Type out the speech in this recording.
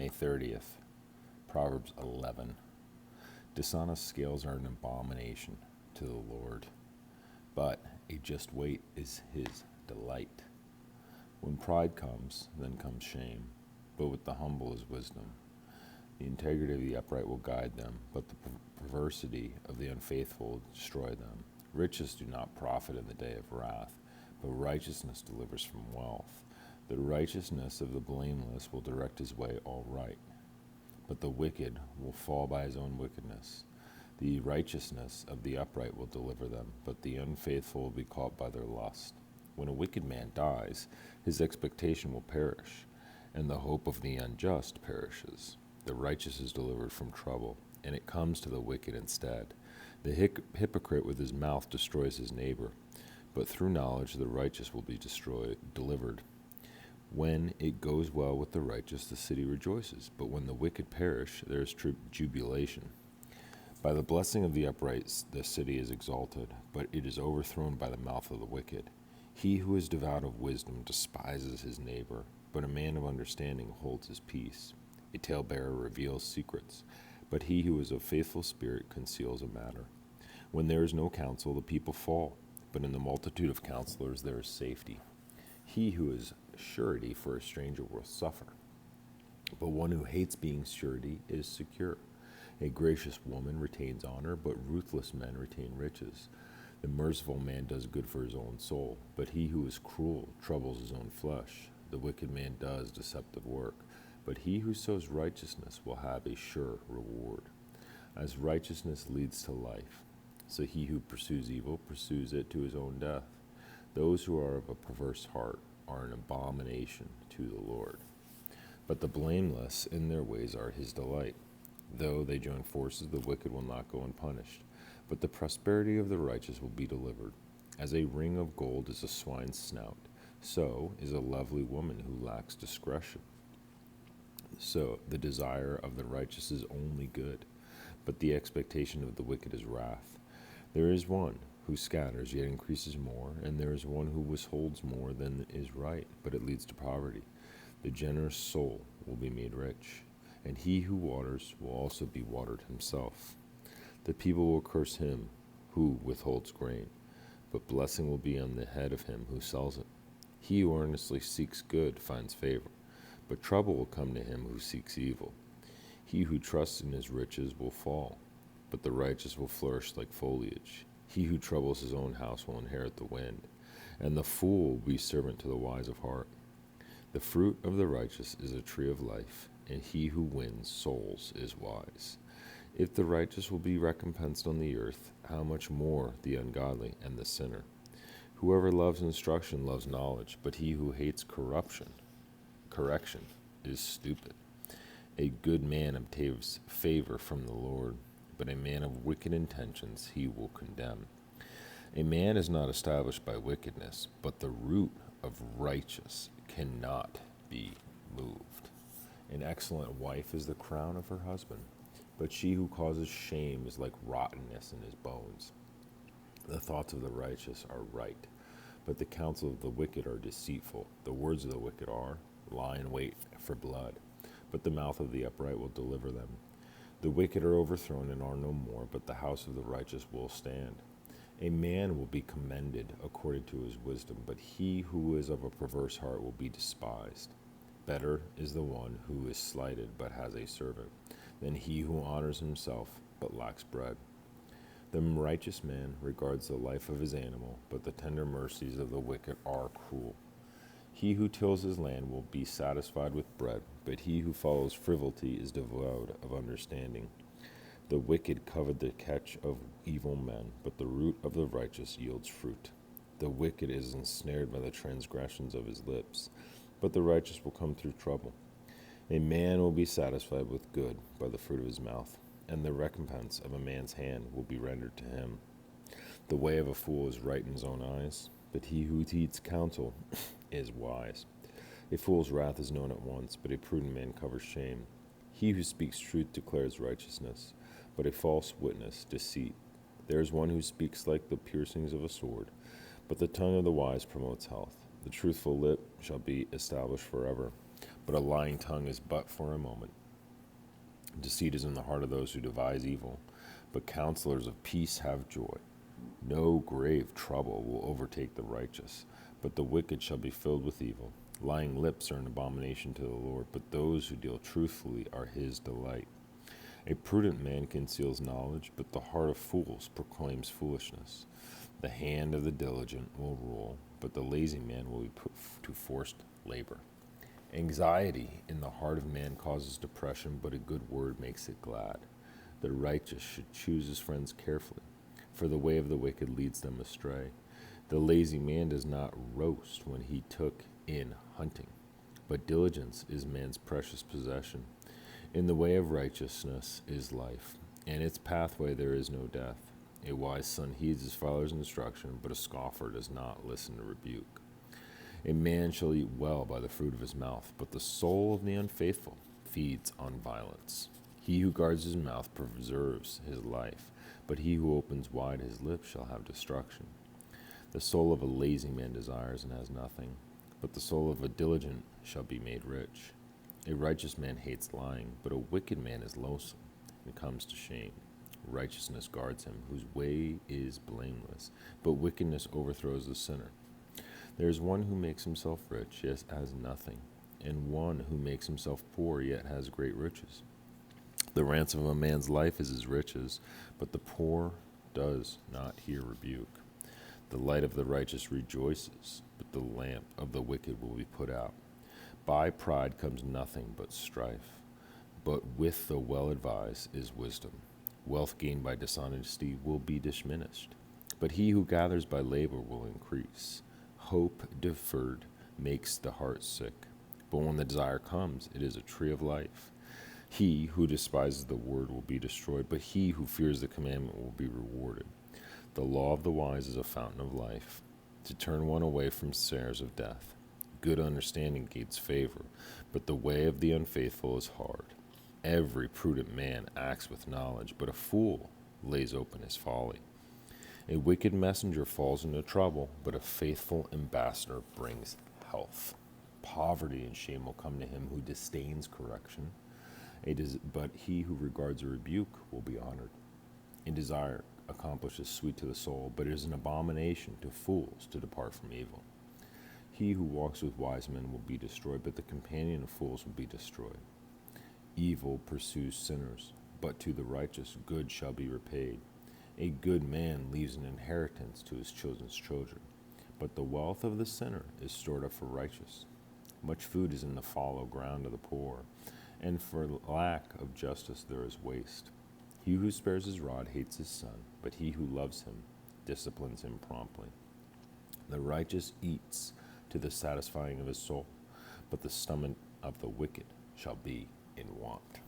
May 30th, Proverbs 11. Dishonest scales are an abomination to the Lord, but a just weight is his delight. When pride comes, then comes shame, but with the humble is wisdom. The integrity of the upright will guide them, but the perversity of the unfaithful will destroy them. Riches do not profit in the day of wrath, but righteousness delivers from wealth. The righteousness of the blameless will direct his way all right, but the wicked will fall by his own wickedness. The righteousness of the upright will deliver them, but the unfaithful will be caught by their lust. When a wicked man dies, his expectation will perish, and the hope of the unjust perishes. The righteous is delivered from trouble, and it comes to the wicked instead. The hypocrite with his mouth destroys his neighbor, but through knowledge the righteous will be delivered. When it goes well with the righteous, the city rejoices, but when the wicked perish, there is jubilation. By the blessing of the upright the city is exalted, but it is overthrown by the mouth of the wicked. He who is devout of wisdom despises his neighbor, but a man of understanding holds his peace. A talebearer reveals secrets, but he who is of faithful spirit conceals a matter. When there is no counsel, the people fall, but in the multitude of counselors there is safety. He who is surety for a stranger will suffer, but one who hates being surety is secure. A gracious woman retains honor, but ruthless men retain riches. The merciful man does good for his own soul, but he who is cruel troubles his own flesh. The wicked man does deceptive work, but he who sows righteousness will have a sure reward. As righteousness leads to life, so he who pursues evil pursues it to his own death. Those who are of a perverse heart are an abomination to the Lord, but the blameless in their ways are his delight. Though they join forces, the wicked will not go unpunished, but the prosperity of the righteous will be delivered. As a ring of gold is a swine's snout, so is a lovely woman who lacks discretion. So the desire of the righteous is only good, but the expectation of the wicked is wrath. There is one who scatters yet increases more, and there is one who withholds more than is right, but it leads to poverty. The generous soul will be made rich, and he who waters will also be watered himself. The people will curse him who withholds grain, but blessing will be on the head of him who sells it. He who earnestly seeks good finds favor, but trouble will come to him who seeks evil. He who trusts in his riches will fall, but the righteous will flourish like foliage. He who troubles his own house will inherit the wind, and the fool will be servant to the wise of heart. The fruit of the righteous is a tree of life, and he who wins souls is wise. If the righteous will be recompensed on the earth, how much more the ungodly and the sinner? Whoever loves instruction loves knowledge, but he who hates correction is stupid. A good man obtains favor from the Lord, but a man of wicked intentions he will condemn. A man is not established by wickedness, but the root of righteous cannot be moved. An excellent wife is the crown of her husband, but she who causes shame is like rottenness in his bones. The thoughts of the righteous are right, but the counsel of the wicked are deceitful. The words of the wicked lie in wait for blood, but the mouth of the upright will deliver them. The wicked are overthrown and are no more, but the house of the righteous will stand. A man will be commended according to his wisdom, but he who is of a perverse heart will be despised. Better is the one who is slighted but has a servant, than he who honors himself but lacks bread. The righteous man regards the life of his animal, but the tender mercies of the wicked are cruel. He who tills his land will be satisfied with bread, but he who follows frivolity is devoid of understanding. The wicked covet the catch of evil men, but the root of the righteous yields fruit. The wicked is ensnared by the transgressions of his lips, but the righteous will come through trouble. A man will be satisfied with good by the fruit of his mouth, and the recompense of a man's hand will be rendered to him. The way of a fool is right in his own eyes, but he who heeds counsel is wise. A fool's wrath is known at once, but a prudent man covers shame. He who speaks truth declares righteousness, but a false witness deceit. There is one who speaks like the piercings of a sword, but the tongue of the wise promotes health. The truthful lip shall be established forever, but a lying tongue is but for a moment. Deceit is in the heart of those who devise evil, but counselors of peace have joy. No grave trouble will overtake the righteous, but the wicked shall be filled with evil. Lying lips are an abomination to the Lord, but those who deal truthfully are his delight. A prudent man conceals knowledge, but the heart of fools proclaims foolishness. The hand of the diligent will rule, but the lazy man will be put to forced labor. Anxiety in the heart of man causes depression, but a good word makes it glad. The righteous should choose his friends carefully, for the way of the wicked leads them astray. The lazy man does not roast when he took in hunting, but diligence is man's precious possession. In the way of righteousness is life, and its pathway there is no death. A wise son heeds his father's instruction, but a scoffer does not listen to rebuke. A man shall eat well by the fruit of his mouth, but the soul of the unfaithful feeds on violence. He who guards his mouth preserves his life, but he who opens wide his lips shall have destruction. The soul of a lazy man desires and has nothing, but the soul of a diligent shall be made rich. A righteous man hates lying, but a wicked man is loathsome and comes to shame. Righteousness guards him, whose way is blameless, but wickedness overthrows the sinner. There is one who makes himself rich, yet has nothing, and one who makes himself poor, yet has great riches. The ransom of a man's life is his riches, but the poor does not hear rebuke. The light of the righteous rejoices, but the lamp of the wicked will be put out. By pride comes nothing but strife, but with the well-advised is wisdom. Wealth gained by dishonesty will be diminished, but he who gathers by labor will increase. Hope deferred makes the heart sick, but when the desire comes, it is a tree of life. He who despises the word will be destroyed, but he who fears the commandment will be rewarded. The law of the wise is a fountain of life, to turn one away from snares of death. Good understanding gains favor, but the way of the unfaithful is hard. Every prudent man acts with knowledge, but a fool lays open his folly. A wicked messenger falls into trouble, but a faithful ambassador brings health. Poverty and shame will come to him who disdains correction, but he who regards a rebuke will be honored. A desire accomplishes sweet to the soul, but it is an abomination to fools to depart from evil. He who walks with wise men will be destroyed, but the companion of fools will be destroyed. Evil pursues sinners, but to the righteous good shall be repaid. A good man leaves an inheritance to his children's children, but the wealth of the sinner is stored up for righteous. Much food is in the fallow ground of the poor, and for lack of justice there is waste. He who spares his rod hates his son, but he who loves him disciplines him promptly. The righteous eats to the satisfying of his soul, but the stomach of the wicked shall be in want.